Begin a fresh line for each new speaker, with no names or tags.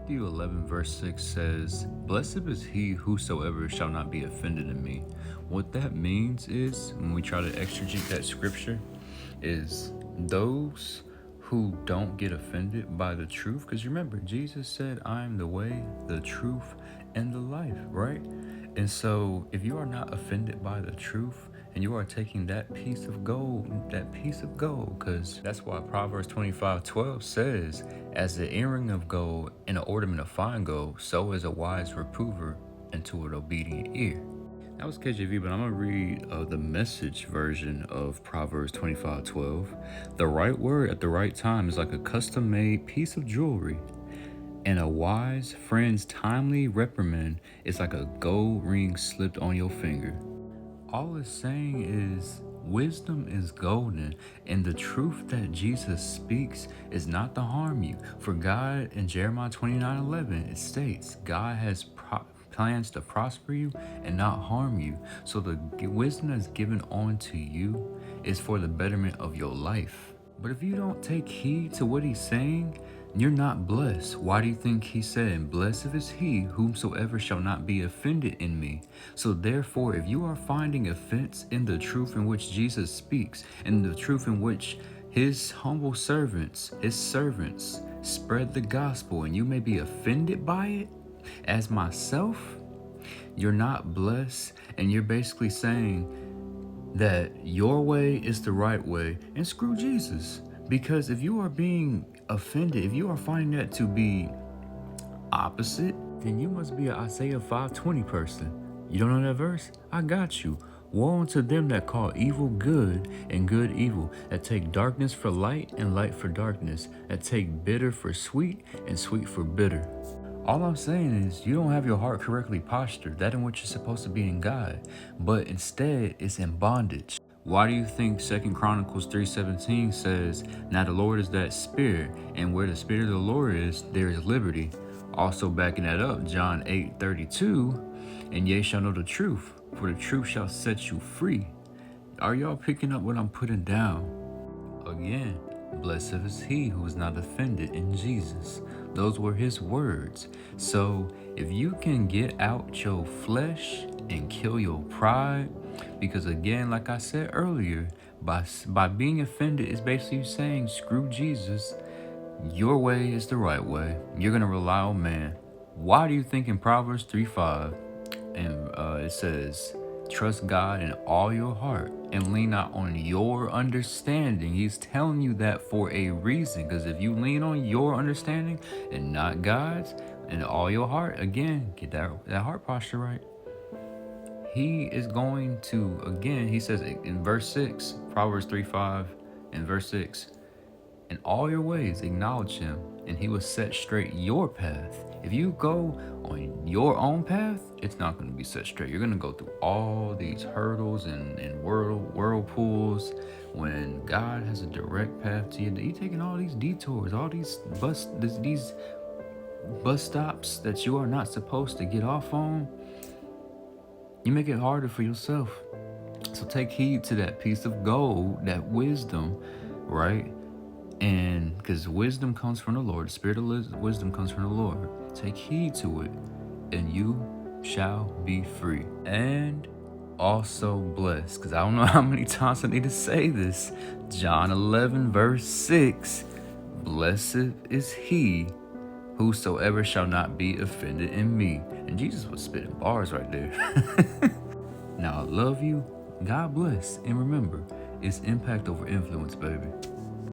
Matthew 11, verse 6 says, "Blessed is he whosoever shall not be offended in me." What that means is, when we try to exegete that scripture, is those who don't get offended by the truth. Because remember, Jesus said, "I am the way, the truth, and the life," right? And so, if you are not offended by the truth, and you are taking that piece of gold, because that's why Proverbs 25:12 says, "As the earring of gold and an ornament of fine gold, so is a wise reprover into an obedient ear." That was KJV, but I'm going to read the message version of Proverbs 25:12. "The right word at the right time is like a custom-made piece of jewelry, and a wise friend's timely reprimand is like a gold ring slipped on your finger." All it's saying is wisdom is golden, and the truth that Jesus speaks is not to harm you. For God, in Jeremiah 29:11, it states, God has plans to prosper you and not harm you. So the wisdom that's given onto you is for the betterment of your life. But if you don't take heed to what he's saying, you're not blessed. Why do you think he said, "Blessed is he whomsoever shall not be offended in me"? So therefore, if you are finding offense in the truth in which Jesus speaks, and the truth in which his humble servants, his servants, spread the gospel, and you may be offended by it, as myself, you're not blessed, and you're basically saying that your way is the right way, and screw Jesus. Because if you are being offended, if you are finding that to be opposite, then you must be an Isaiah 5:20 person. You don't know that verse? I got you. "Woe unto them that call evil good and good evil, that take darkness for light and light for darkness, that take bitter for sweet and sweet for bitter." All I'm saying is you don't have your heart correctly postured, that in which you're supposed to be in God, but instead it's in bondage. Why do you think 2 Chronicles 3:17 says, "Now the Lord is that spirit, and where the spirit of the Lord is, there is liberty"? Also backing that up, John 8:32, "And ye shall know the truth, for the truth shall set you free." Are y'all picking up what I'm putting down? Again, blessed is he who is not offended in Jesus. Those were his words. So if you can get out your flesh and kill your pride, because again, like I said earlier, by being offended is basically saying, screw Jesus, your way is the right way. You're going to rely on man. Why do you think in Proverbs 3:5, and it says, "Trust God in all your heart and lean not on your understanding"? He's telling you that for a reason, because if you lean on your understanding and not God's, and all your heart, again, get that heart posture right, he is going to, again, he says in verse 6, Proverbs 3:5 and verse 6, "In all your ways acknowledge him, and he will set straight your path." If you go on your own path, it's not going to be set straight. You're going to go through all these hurdles and whirlpools. When God has a direct path to you, you're taking all these detours, all these bus stops that you are not supposed to get off on. You make it harder for yourself. So take heed to that piece of gold, that wisdom, right? And because wisdom comes from the Lord, the spirit of wisdom comes from the Lord. Take heed to it, and you shall be free. And also blessed, because I don't know how many times I need to say this. John 11, verse 6, "Blessed is he whosoever shall not be offended in me." And Jesus was spitting bars right there. Now, I love you. God bless. And remember, it's impact over influence, baby.